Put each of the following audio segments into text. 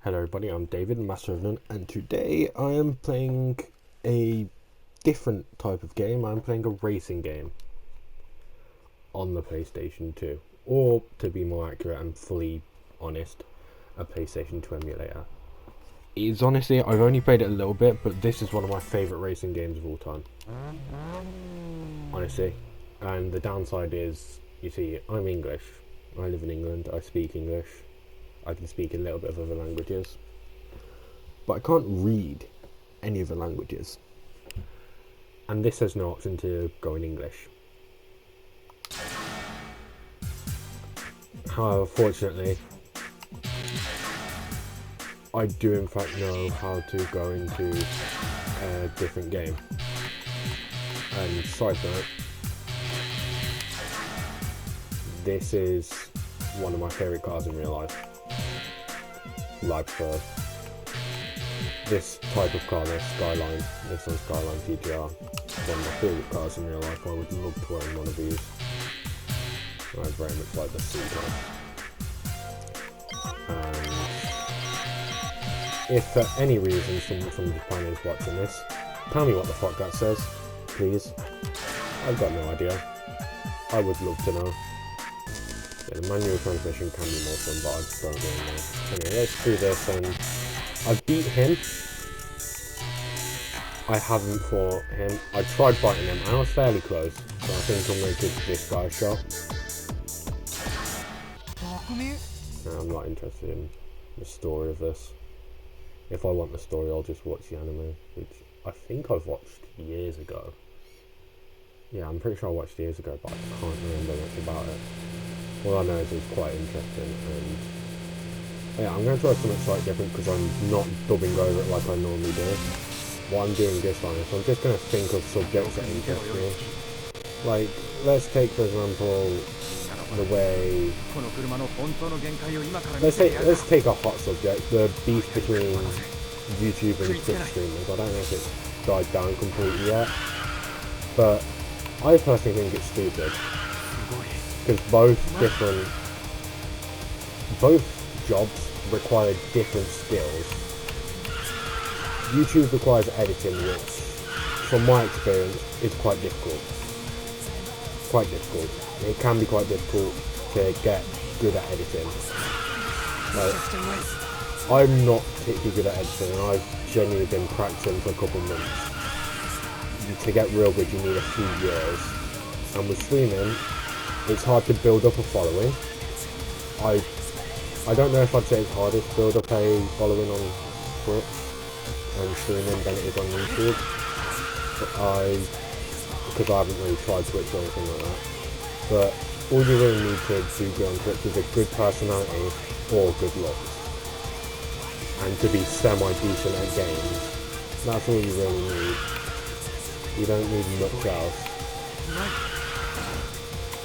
Hello everybody, I'm David, Master of None, and today I am playing a different type of game. I'm playing a racing game on the PlayStation 2, or to be more accurate and fully honest, a PlayStation 2 emulator. It's honestly, I've only played it a little bit, but this is one of my favourite racing games of all time. Honestly. And the downside is, you see, I'm English. I live in England, I speak English. I can speak a little bit of other languages, but I can't read any of the languages. And this has no option to go in English. However, fortunately, I do in fact know how to go into a different game. And side note, this is one of my favourite cars in real life. Like for this type of car, this Skyline, Nissan Skyline TGR, one of my favourite cars in real life. I would love to own one of these. I very much like the C car. And if for any reason someone from Japan is watching this, tell me what the fuck that says, please. I've got no idea. I would love to know. Yeah, the manual transmission can be more fun, but I don't really know. Anyway, let's do this, and I beat him. I haven't fought him. I tried fighting him, and I was fairly close, so I think I'm going to give this guy a shot. No, I'm not interested in the story of this. If I want the story, I'll just watch the anime, which I think I've watched years ago. Yeah, I'm pretty sure I watched years ago, but I can't remember much about it. All I know is it's quite interesting, and yeah, I'm going to try something slightly different because I'm not dubbing over it like I normally do. What I'm doing this time is I'm just going to think of subjects that interest me. Like, let's take for example the way... Let's take a hot subject, the beef between YouTube and Twitch streamers. I don't know if it's died down completely yet, but I personally think it's stupid. Because both jobs require different skills. YouTube requires editing, which, from my experience, is quite difficult. It can be quite difficult to get good at editing. Like, I'm not particularly good at editing, and I've genuinely been practicing for a couple of months. To get real good, you need a few years. And with streaming, it's hard to build up a following. I don't know if I'd say it's harder to build up a following on Twitch and streaming than it is on YouTube. Because I haven't really tried Twitch or anything like that. But all you really need to do good on Twitch is a good personality or good looks. And to be semi-decent at games. That's all you really need. You don't need much else.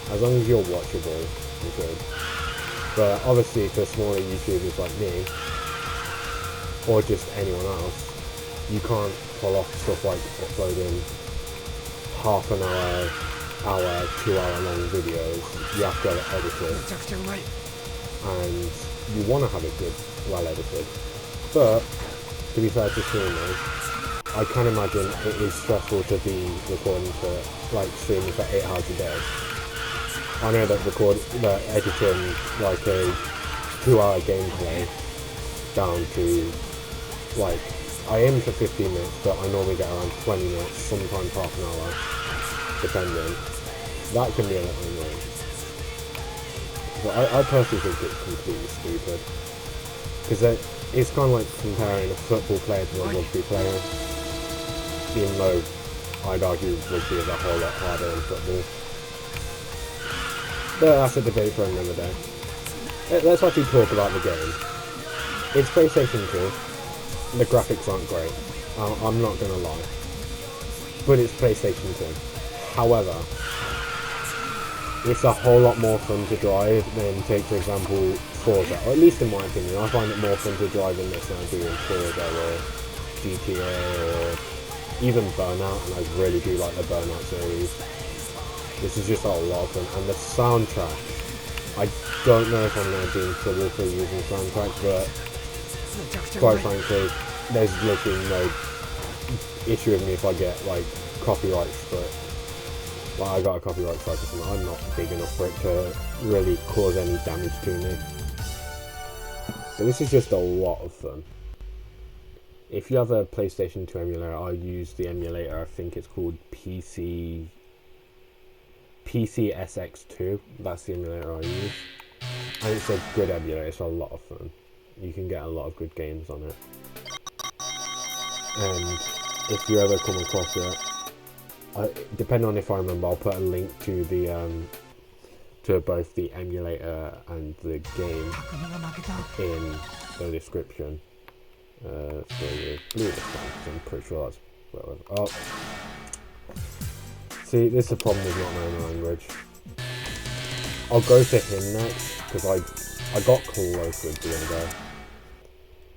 As long as you're watchable, you're good. But obviously for smaller YouTubers like me, or just anyone else, you can't pull off stuff like uploading half an hour, 2 hour long videos. You have to have it edited. And you want to have it good, well edited. But, to be fair to streamers, I can imagine it is stressful to be recording for, like, streaming for 8 hours a day. I know that editing like a 2 hour gameplay down to, like, I aim for 15 minutes, but I normally get around 20 minutes, sometimes half an hour, depending. That can be a little annoying. But I personally think it's completely stupid. Because it's kind of like comparing a football player to a rugby player. Even though I'd argue rugby is a whole lot harder than football. But that's a debate for another day. Let's actually talk about the game. It's PlayStation 2. The graphics aren't great. I'm not going to lie. But it's PlayStation 2. However, it's a whole lot more fun to drive than, take for example, Forza. Or at least in my opinion, I find it more fun to drive in this than I do in Forza or GTA or even Burnout, and I really do like the Burnout series. This is just a lot of fun, and the soundtrack, I don't know if I'm going to be in trouble for using soundtrack, but quite frankly, there's literally no issue with me if I get like copyright strike. Like I got a copyright strike or something. I'm not big enough for it to really cause any damage to me. So this is just a lot of fun. If you have a PlayStation 2 emulator, I'll use the emulator. I think it's called PCSX2. That's the emulator I use, and it's a good emulator. It's a lot of fun. You can get a lot of good games on it. And if you ever come across it, depending on if I remember, I'll put a link to the to both the emulator and the game in the description. So you blue this time, because I'm pretty sure that's whatever. Oh, see, this is the problem with not knowing the language. I'll go to him next because I got close with the other guy,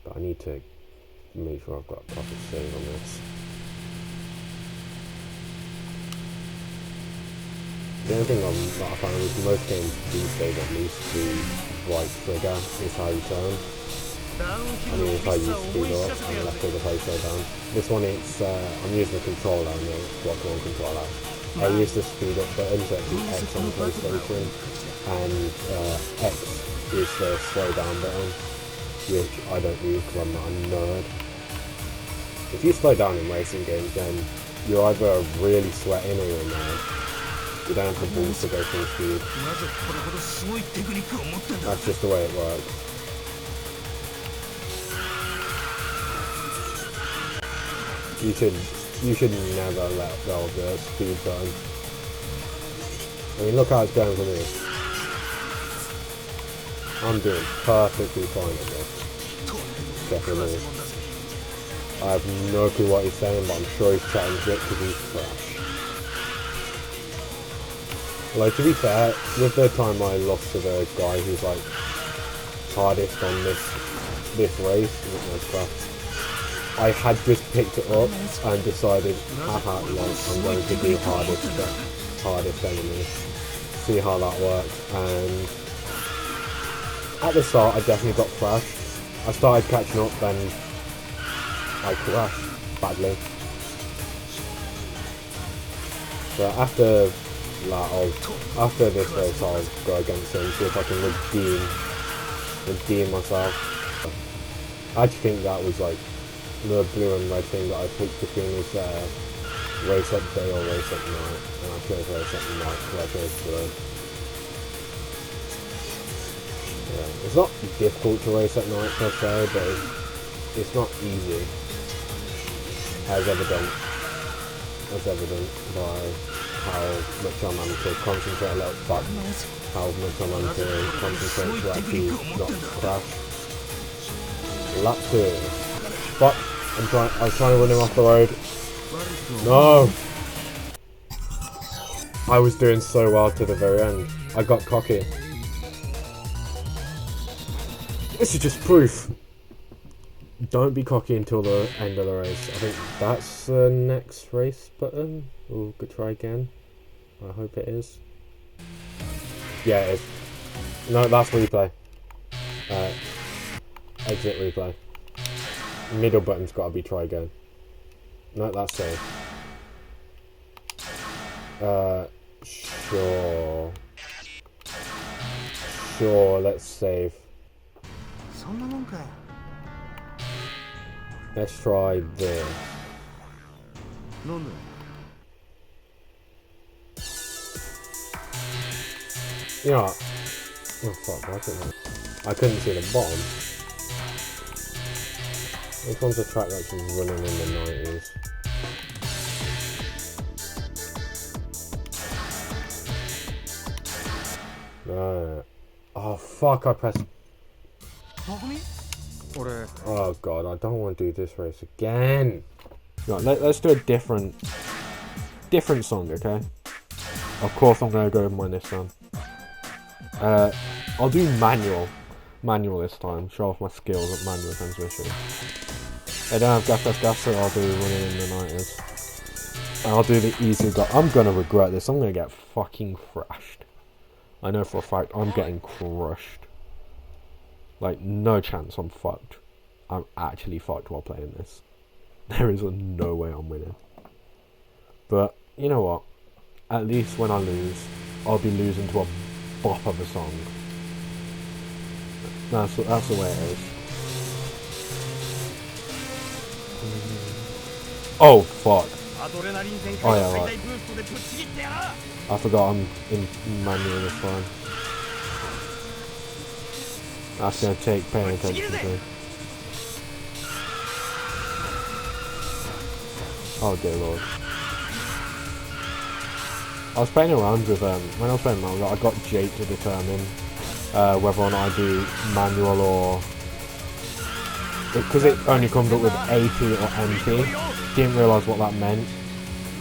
but I need to make sure I've got a proper save on this. The only thing that I found is most games these days, at least, the right trigger is how you turn. I mean, if I use speed up and left trigger how you slow down. This one, it's I'm using the controller and the block one controller. I use the speed up button, so it's the X on the PlayStation, and X is the slow down button, which I don't use because I'm not a nerd. If you slow down in racing games, then you're either really sweating or you're a nerd. You don't have the balls to go full speed. That's just the way it works. You should never let go of the speed button. I mean, look how it's going for me. I'm doing perfectly fine at this. Definitely. I have no clue what he's saying, but I'm sure he's chatting shit because he's trash. Like, to be fair, with the time I lost to the guy who's like hardest on this race, I had just picked it up and decided, haha, like, I'm going to do hardest enemy. See how that works. And at the start, I definitely got crashed. I started catching up, then I crashed badly. So after this race, I'll go against him, see if I can redeem myself. I actually think that was like the blue and red thing that I picked between was race up day or race up night, and I chose race up night because I chose blue. Yeah, it's not difficult to race at night per se, but it's not easy, as evident by how much I'm having to concentrate a little, but how much I'm having to concentrate to actually not crash. Lap 2. But I was trying to run him off the road. No! I was doing so well to the very end. I got cocky. This is just proof. Don't be cocky until the end of the race. I think that's the next race button. We'll go try again. I hope it is. Yeah, it is. No, that's replay. Exit replay. Middle button's got to be try again. No, that's save. Sure. Sure, let's save. Let's try this. You know what? Oh fuck, I couldn't see the bottom. Which one's a track that's running in the 90s? Right. Oh fuck, I pressed... Oh god, I don't want to do this race again. Right, let's do a different song, okay? Of course I'm going to go with mine this time. I'll do manual this time, show off my skills at manual transmission. I don't have gas, so I'll do running in the 90s. And I'll do the easy guy. I'm gonna regret this, I'm gonna get fucking crushed. I know for a fact I'm getting crushed. Like, no chance I'm fucked. I'm actually fucked while playing this. There is no way I'm winning. But, you know what? At least when I lose, I'll be losing to a bop of a song. That's the way it is. Oh, fuck. Oh, yeah, right. I forgot I'm in manual this time. That's going to take paying attention to. Oh, dear lord. I was playing around with, when I was playing manual, I got Jake to determine whether or not I do manual or... Because it only comes up with AT or MT. Didn't realise what that meant.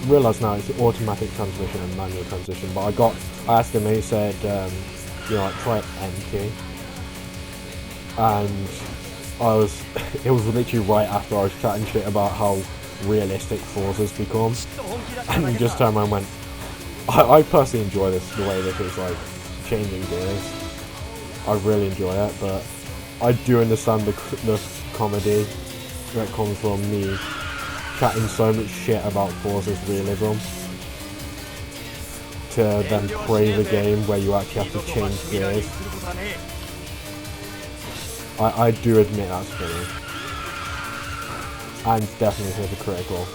Realise now it's automatic transmission and manual transition. But I asked him, he said, you know, like, try MT. And it was literally right after I was chatting shit about how realistic Forza's become. And he just turned around and went, I personally enjoy this, the way this is like changing gears. I really enjoy it, but I do understand the comedy that comes from me chatting so much shit about Forza's realism to then praise a game where you actually have to change gears. I do admit that's funny. And definitely hypocritical.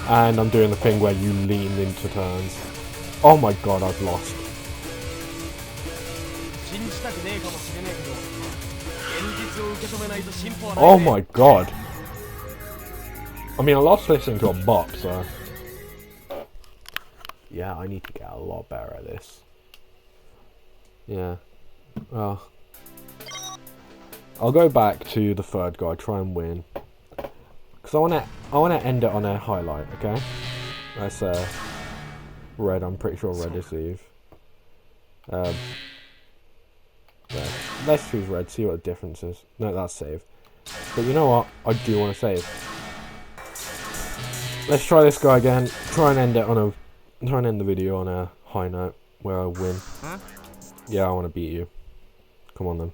And I'm doing the thing where you lean into turns. Oh my god, I've lost. Oh my god. I mean, I lost this into a bop, so... Yeah, I need to get a lot better at this. Yeah. Well... I'll go back to the third guy, try and win. Because I wanna end it on a highlight, okay? That's red, I'm pretty sure red is Eve. Yeah. Let's choose red, see what the difference is. No, that's save. But you know what? I do want to save. Let's try this guy again. Try and end the video on a high note where I win. Huh? Yeah, I want to beat you. Come on then.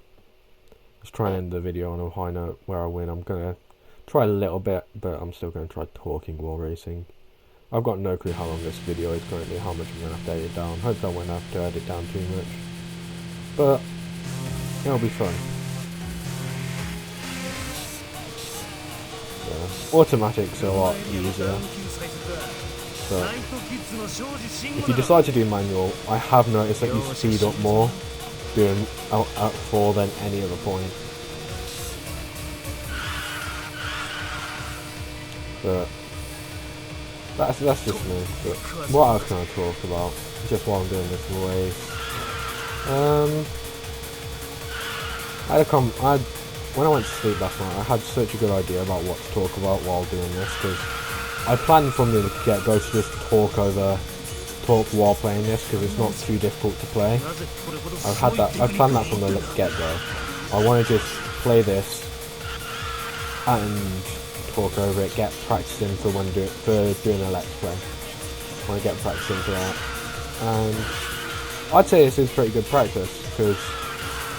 Let's try and end the video on a high note where I win. I'm gonna try a little bit, but I'm still gonna try talking while racing. I've got no clue how long this video is currently, how much I'm gonna have to edit down. Hope I won't have to edit down too much. But it'll be fun. Yeah. Automatics are a lot easier. But if you decide to do manual, I have noticed that you speed up more doing at 4 than any other point. But that's just me. But what else can I talk about? Just while I'm doing this race. When I went to sleep last night, I had such a good idea about what to talk about while doing this, because I planned from the get-go to just talk while playing this, because it's not too difficult to play. I planned that from the get-go. I want to just play this and talk over it, get practice in for doing a let's play. I want to get practice into that, and I'd say this is pretty good practice, because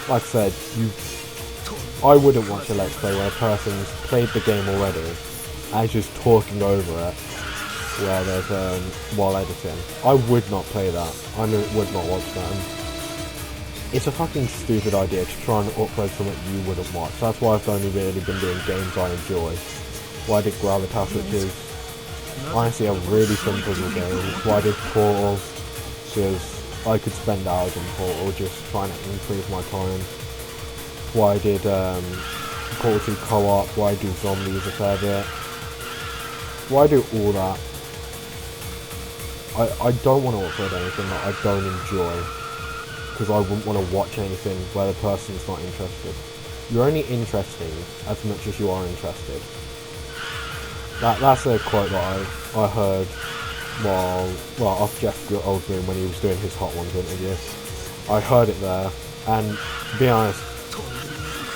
like I said, I wouldn't watch a let's play where a person's played the game already and is just talking over it where there's while editing. I would not play that. I would not watch that. And it's a fucking stupid idea to try and upload something you wouldn't watch. That's why I've only really been doing games I enjoy. Why I did Gravitas, which is honestly a really simple game. Why I did Portal, because I could spend hours on Portal just trying to improve my time. Why I did Portal 2 co-op, why I do zombies a fair bit. Why I do all that. I don't want to upload anything that I don't enjoy, because I wouldn't want to watch anything where the person's not interested. You're only interesting as much as you are interested. That's a quote that I heard off Jeff Goldblum when he was doing his Hot Ones interview. I heard it there, and to be honest,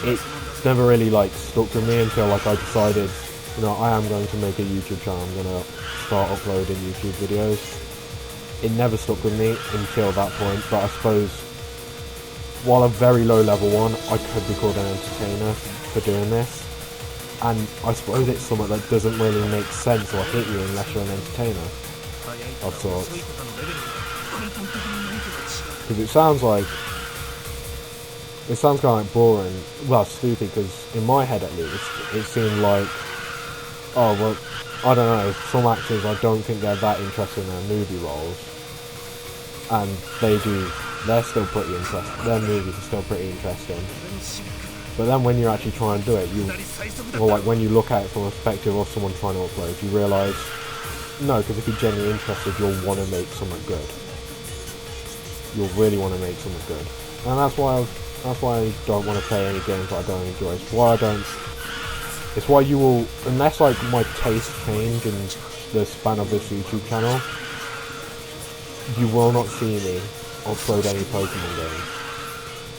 it's never really like stuck with me until like I decided, you know, I am going to make a YouTube channel. I'm going to start uploading YouTube videos. It never stuck with me until that point, but I suppose while a very low level one, I could be called an entertainer for doing this. And I suppose it's something that doesn't really make sense or hit you unless you're an entertainer of sorts. Because it sounds kind of like boring, well, stupid, because in my head at least, it seemed like, oh, well, I don't know, some actors, I don't think they're that interested in their movie roles, and they're still pretty interesting, their movies are still pretty interesting, but then when you're actually trying to do it, when you look at it from the perspective of someone trying to upload, you realise, no, because if you're genuinely interested, you'll want to make something good. You'll really want to make something good. And that's why I don't want to play any games that I don't enjoy. It's why you will, unless like my taste change in the span of this YouTube channel, you will not see me upload any Pokemon games.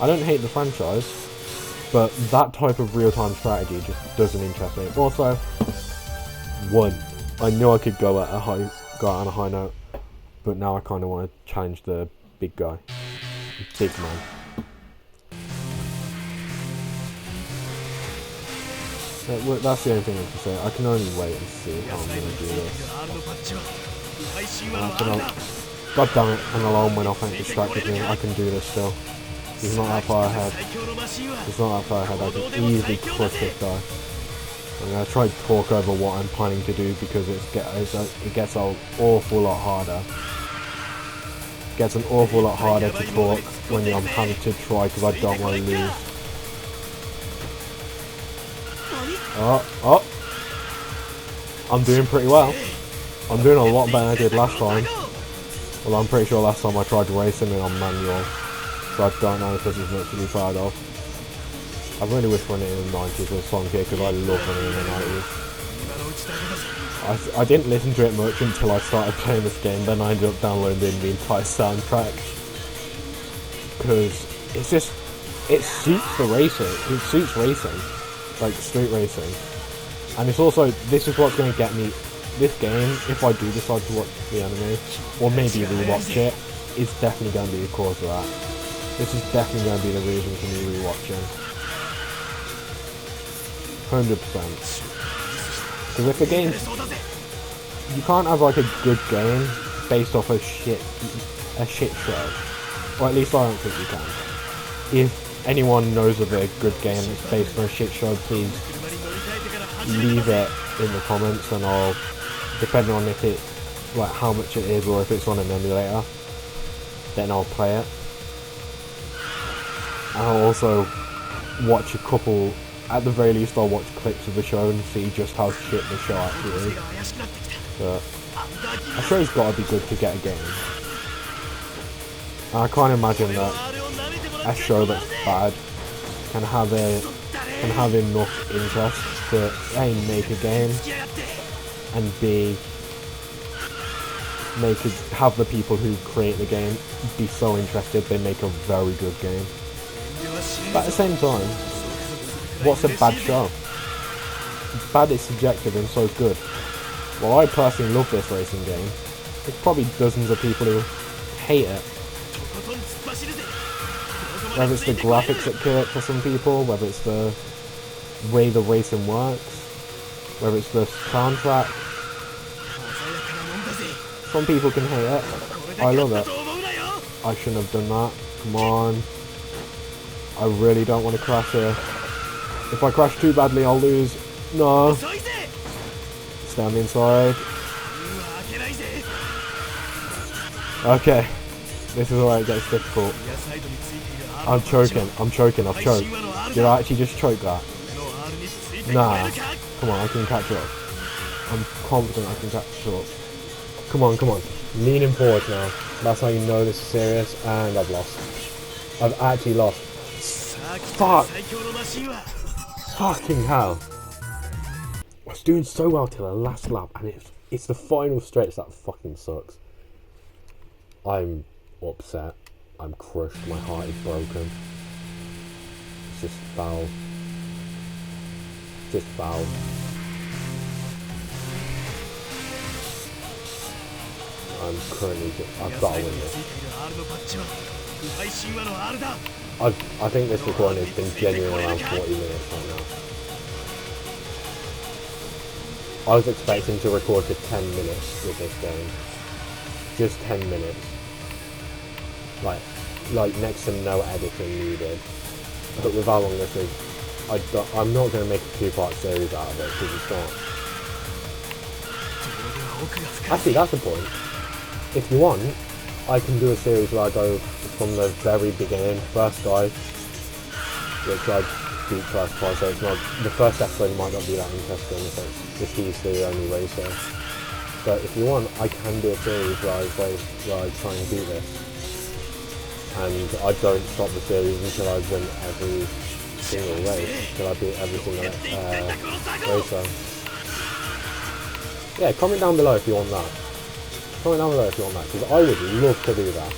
I don't hate the franchise, but that type of real-time strategy just doesn't interest me. Also, I knew I could go out on a high note, but now I kind of want to challenge the big guy, big man. That's the only thing I can say. I can only wait and see how I'm going to do this. God damn it, an alarm went off and it distracted me. I can do this still. He's not that far ahead. I can easily crush this guy. I'm going to try to talk over what I'm planning to do because it gets an awful lot harder. It gets an awful lot harder to talk when I'm having to try because I don't want to lose. Oh. I'm doing pretty well. I'm doing a lot better than I did last time. Well, I'm pretty sure last time I tried racing it on manual. So I don't know if this is much to be proud of. I really wish running in the 90s was a song here because I love running in the 90s. I didn't listen to it much until I started playing this game, then I ended up downloading the entire soundtrack. Because it suits the racing. It suits racing. Like street racing. And it's also, this is what's going to get me, this game, if I do decide to watch the anime, or maybe rewatch it, is definitely going to be the cause of that. This is definitely going to be the reason for me rewatching. 100%. Because if the game, you can't have like a good game based off a shit show. Or at least I don't think you can. If anyone knows of a good game that's based on a shit show, please leave it in the comments and I'll, depending on if it, like how much it is or if it's on an emulator, then I'll play it. And I'll also watch a couple, at the very least I'll watch clips of the show and see just how shit the show actually is. But a show's gotta be good to get a game. And I can't imagine that a show that's bad can have enough interest to A, make a game, and B, have the people who create the game be so interested they make a very good game. But at the same time, what's a bad show? Bad is subjective and so is good. Well, I personally love this racing game. There's probably dozens of people who hate it. Whether it's the graphics that kill it for some people, whether it's the way the racing works, whether it's the soundtrack. Some people can hate it. I love it. I shouldn't have done that. Come on. I really don't want to crash here. If I crash too badly, I'll lose. No. Stay on the inside. Okay. This is where it gets difficult. I'm choking. I've choked. Did I actually just choke that? Nah. Come on, I can catch up. I'm confident I can catch up. Come on. Leaning forward now. That's how you know this is serious, and I've lost. I've actually lost. Fuck! Fucking hell. I was doing so well till the last lap, and it's the final stretch that fucking sucks. I'm upset. I'm crushed. My heart is broken. It's just foul. Just foul. I'm currently I've got to win this. I think this recording has been genuine around 40 minutes right now. I was expecting to record for 10 minutes with this game. Just 10 minutes. Like next to no editing needed. But with how long this is, I'm not going to make a 2-part series out of it because it's not. Actually, that's the point. If you want, I can do a series where I go from the very beginning, first guy, which I beat first twice, so it's not, the first episode might not be that interesting if he's the only racer. But if you want, I can do a series where I try and beat this. And I don't stop the series until I win every single race, until I beat every single racer. Yeah, comment down below if you want that. Comment down below if you want that, because I would love to do that.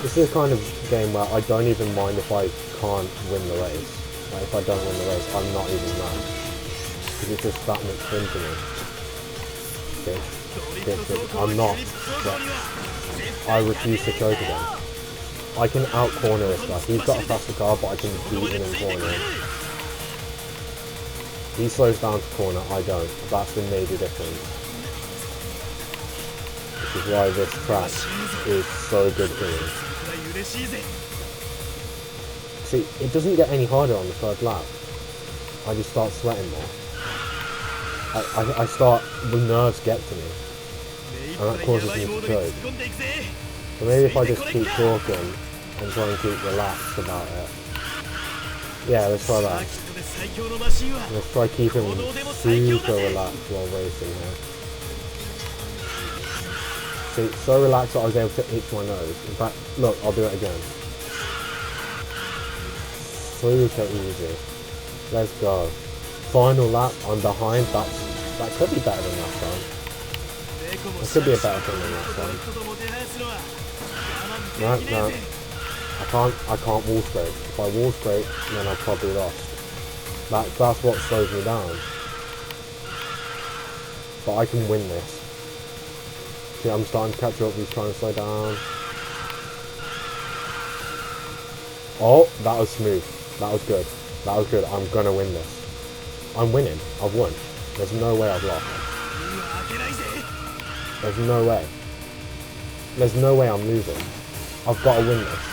This is the kind of game where I don't even mind if I can't win the race. Like, if I don't win the race, I'm not even mad. Because it's just that much fun to me. I'm not. But I refuse to choke again. I can out-corner this guy. He's got a faster car, but I can beat him in corner. He slows down to corner, I don't. That's the major difference. Which is why this track is so good for me. See, it doesn't get any harder on the third lap. I just start sweating more. I start, the nerves get to me. And that causes me to choke. So maybe if I just keep talking and try and keep relaxed about it. Yeah, let's try that. Let's try keeping super relaxed while racing here. See, so relaxed that I was able to itch my nose. In fact, look, I'll do it again. Super easy. Let's go. Final lap, I'm behind. That could be better than last time. That could be a better thing than last time. No. I can't wall scrape. If I wall scrape, then I've probably lost. That's what slows me down. But I can win this. See, I'm starting to catch up, he's trying to slow down. Oh, that was smooth. That was good. That was good. I'm gonna win this. I'm winning. I've won. There's no way I've lost. There's no way. There's no way I'm losing. I've got to win this.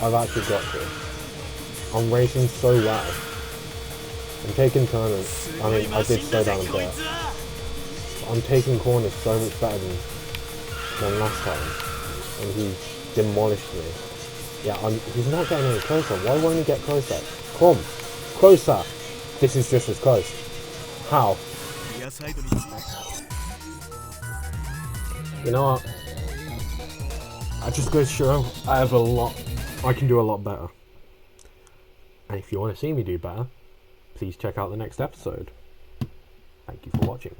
I've actually got to. I'm racing so well. I'm taking turns. I mean, I did slow down a bit. But I'm taking corners so much better than last time. And he demolished me. Yeah, he's not getting any closer. Why won't he get closer? Come! Closer! This is just as close. How? You know what? I just go to show I can do a lot better. And if you want to see me do better, please check out the next episode. Thank you for watching.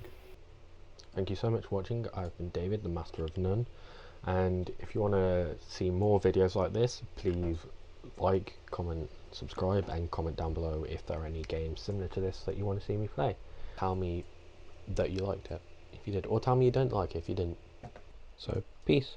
Thank you so much for watching. I've been David, the Master of None. And if you want to see more videos like this, please like, comment, subscribe, and comment down below if there are any games similar to this that you want to see me play. Tell me that you liked it if you did, or tell me you don't like it if you didn't. So, peace.